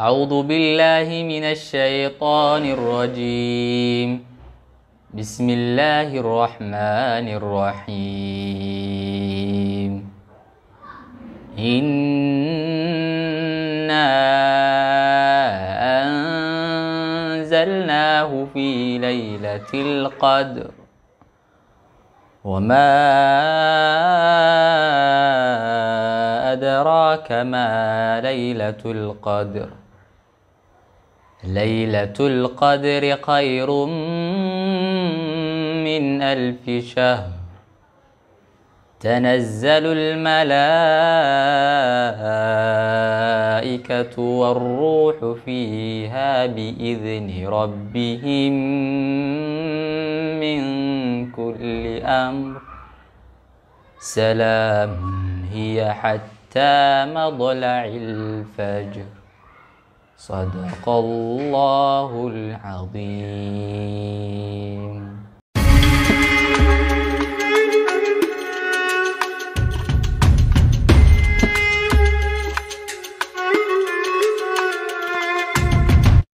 أعوذ بالله من الشيطان الرجيم. بسم الله الرحمن الرحيم. إنا أنزلناه في ليلة القدر وما أدراك ما ليلة القدر. ليلة القدر خير من 1000 شهر. تنزل الملائكة والروح فيها بإذن ربهم من كل أمر. سلام هي حتى مطلع الفجر. صدق الله العظيم.